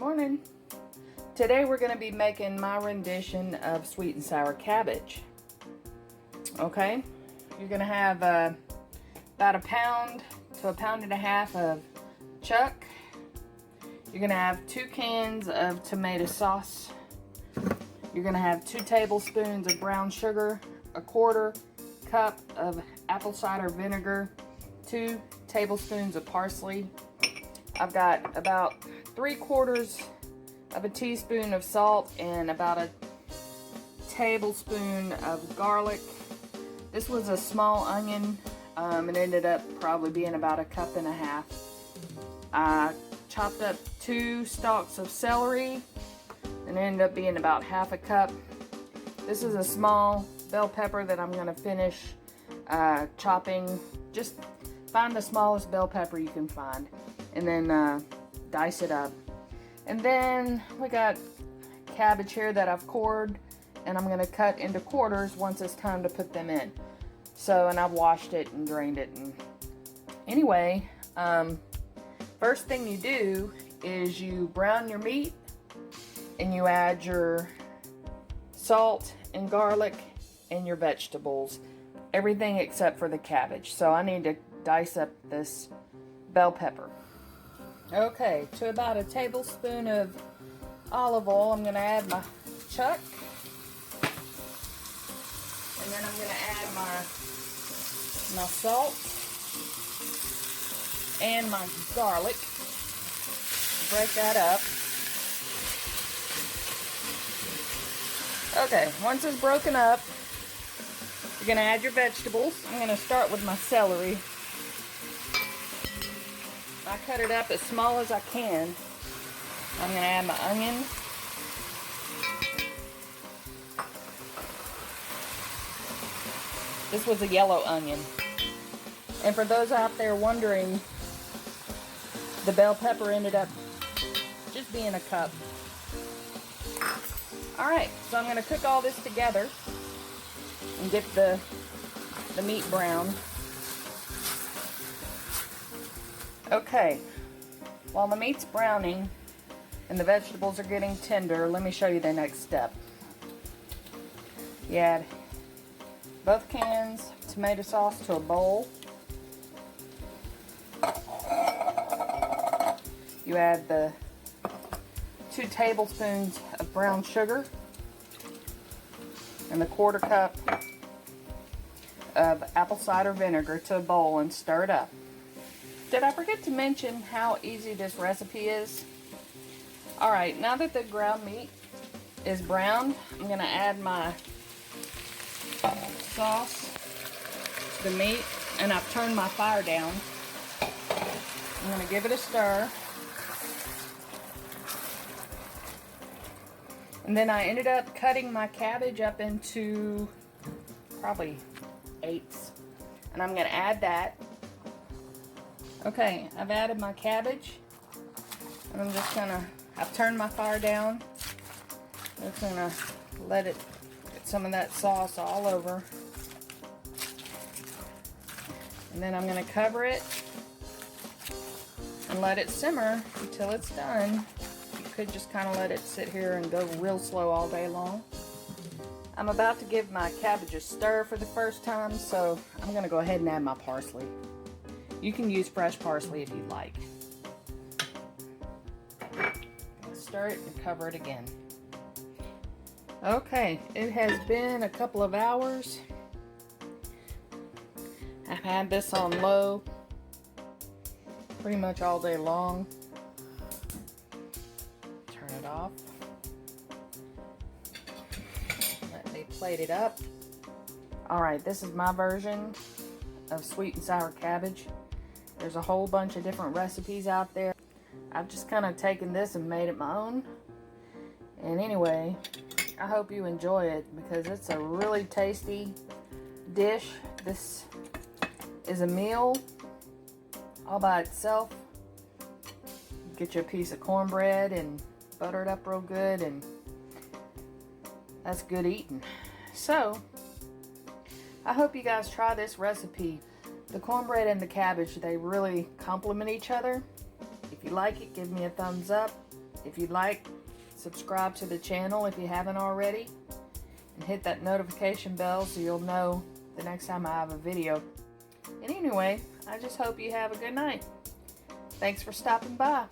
Morning. Today we're going to be making my rendition of sweet and sour cabbage. Okay, you're going to have about a pound to a pound and a half of chuck. You're going to have 2 cans of tomato sauce. You're going to have 2 tablespoons of brown sugar, a 1/4 cup of apple cider vinegar, 2 tablespoons of parsley. I've got about 3/4 of a teaspoon of salt and about a tablespoon of garlic. This was a small onion. It ended up probably being about 1.5 cups. I chopped up 2 stalks of celery and it ended up being about 1/2 cup. This is a small bell pepper that I'm going to finish chopping. Just find the smallest bell pepper you can find and then dice it up. And then we got cabbage here that I've cored, and I'm going to cut into quarters once it's time to put them in. So, and I've washed it and drained it. And anyway, first thing you do is you brown your meat and you add your salt and garlic and your vegetables. Everything except for the cabbage. So I need to dice up this bell pepper. Okay, to about a tablespoon of olive oil, I'm going to add my chuck. And then I'm going to add my salt and my garlic. Break that up. Okay, once it's broken up, you're going to add your vegetables. I'm going to start with my celery. I cut it up as small as I can. I'm going to add my onion. This was a yellow onion. And for those out there wondering, the bell pepper ended up just being 1 cup. Alright, so I'm going to cook all this together and get the meat brown. Okay, while the meat's browning and the vegetables are getting tender, let me show you the next step. You add both cans of tomato sauce to a bowl. You add the 2 tablespoons of brown sugar and the 1/4 cup of apple cider vinegar to a bowl and stir it up. Did I forget to mention how easy this recipe is? Alright, now that the ground meat is browned, I'm going to add my sauce to the meat, and I've turned my fire down. I'm going to give it a stir. And then I ended up cutting my cabbage up into probably 8s. And I'm going to add that. Okay, I've added my cabbage, and I'm just gonna, I've turned my fire down. I'm just gonna let it get some of that sauce all over. And then I'm gonna cover it and let it simmer until it's done. You could just kind of let it sit here and go real slow all day long. I'm about to give my cabbage a stir for the first time, so I'm gonna go ahead and add my parsley. You can use fresh parsley if you'd like. Stir it and cover it again. Okay, it has been a couple of hours. I've had this on low pretty much all day long. Turn it off. Let me plate it up. Alright, this is my version of sweet and sour cabbage. There's a whole bunch of different recipes out there. I've just kind of taken this and made it my own. And anyway, I hope you enjoy it because it's a really tasty dish. This is a meal all by itself. Get you a piece of cornbread and butter it up real good, and that's good eating. So, I hope you guys try this recipe. The cornbread and the cabbage, they really complement each other. If you like it, give me a thumbs up. If you'd like, subscribe to the channel if you haven't already, and hit that notification bell so you'll know the next time I have a video. And anyway, I just hope you have a good night. Thanks for stopping by.